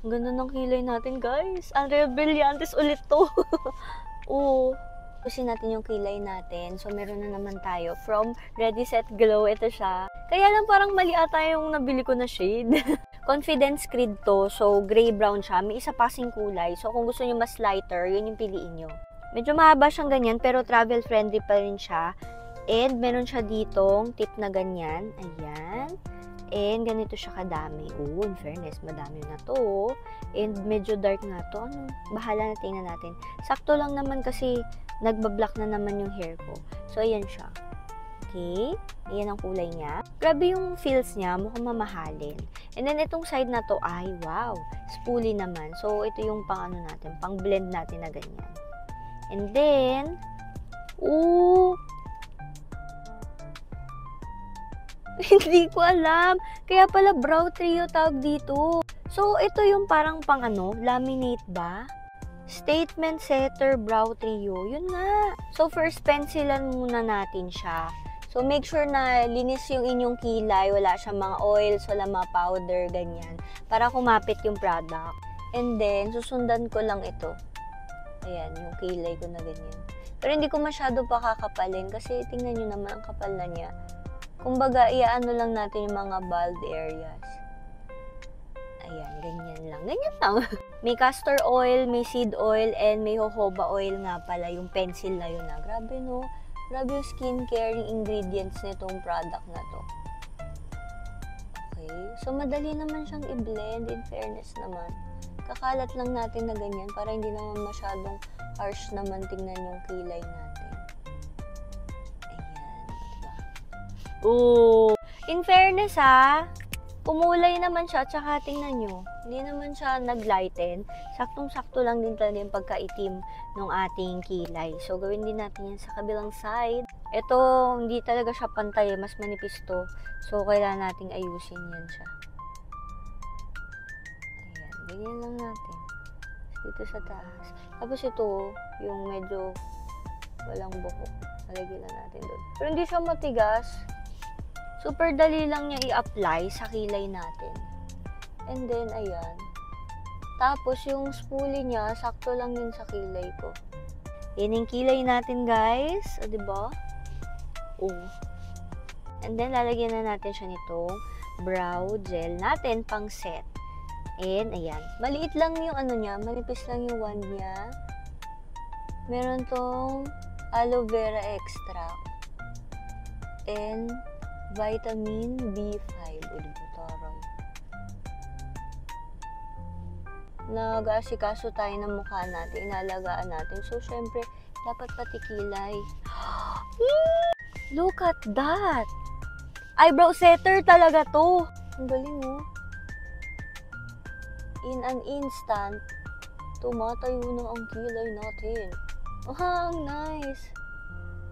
Ang ganda ng kilay natin, guys. Andrea Brillantes ulit to. Oo. Pusin natin yung kilay natin. So, meron na naman tayo from Ready Set Glow. Ito siya. Kaya lang parang mali ata yung nabili ko na shade. Confidence Creed to. So, gray-brown siya. May isa pasing kulay. So, kung gusto nyo mas lighter, yun yung piliin nyo. Medyo mahaba siyang ganyan, pero travel-friendly pa rin siya. And, meron siya ditong tip na ganyan. Ayan. And, ganito siya kadami. Oo, in fairness, madami na to. And, medyo dark na to. Ano? Bahala na, tingnan natin. Sakto lang naman kasi nagbablock na naman yung hair ko. So, ayan siya. Okay. Ayan ang kulay niya. Grabe yung feels niya. Mukhang mamahalin. And then, itong side na to, ay, wow. Spoolie naman. So, ito yung pang ano natin. Pang blend natin na ganyan. And then, ooh. Hindi ko alam. Kaya pala brow trio tawag dito. So, ito yung parang pang ano, laminate ba? Statement Setter Brow Trio. Yun nga. So, first, pencilan muna natin siya. So, make sure na linis yung inyong kilay. Wala siyang mga oils, wala mga powder, ganyan. Para kumapit yung product. And then, susundan ko lang ito. Ayan, yung kilay ko na ganyan. Pero hindi ko masyado pa kakapalin kasi tingnan nyo naman ang kapal na niya. Kumbaga, iaano lang natin yung mga bald areas. Ayan, ganyan lang. Ganyan lang. May castor oil, may seed oil, and may jojoba oil nga pala. Yung pencil na yun na. Grabe, no? Grabe yung skincare ingredients nitong product na to. Okay. So, madali naman siyang i-blend. In fairness naman. Kakalat lang natin na ganyan para hindi naman masyadong harsh naman tingnan yung kilay natin. Ayan. Diba? Oh! In fairness, ha? Kumulay naman siya, tsaka tingnan nyo, hindi naman siya nag-lighten. Saktong-sakto lang din talaga yung pagkaitim ng ating kilay. So, gawin din natin yan sa kabilang side. Ito, hindi talaga siya pantay, mas manipis to. So, kailangan nating ayusin yan siya. Ayan, ganyan lang natin. Dito sa taas. Tapos ito, yung medyo walang buhok. Nalagyan na natin doon. Pero hindi siya matigas. Super dali lang niya i-apply sa kilay natin. And then, ayan. Tapos, yung spoolie niya, sakto lang din sa kilay ko. Yan yung kilay natin, guys. O, diba? Oh. And then, lalagyan na natin siya nitong brow gel natin pang set. And, ayan. Maliit lang yung ano niya. Manipis lang yung wand niya. Meron tong aloe vera extract. And vitamin B5. O, diba, taray. Nag-aasikaso tayo ng mukha natin. Inalagaan natin. So, syempre, dapat pati kilay. Look at that! Eyebrow setter talaga to. Ang galing, oh. In an instant, tumatayo na ang kilay natin. Oh, ang nice!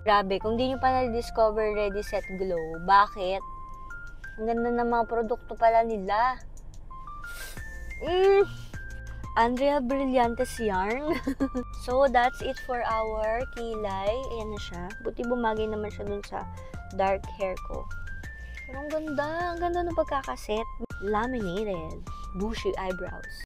Grabe, kung di nyo pa na-discover Ready Set Glow, bakit? Ang ganda ng mga produkto pala nila. Andrea Brillantes yarn. So, that's it for our kilay. Ayan na siya. Buti bumagay naman siya dun sa dark hair ko. Pero ang ganda ng pagkakaset. Laminated, bushy eyebrows.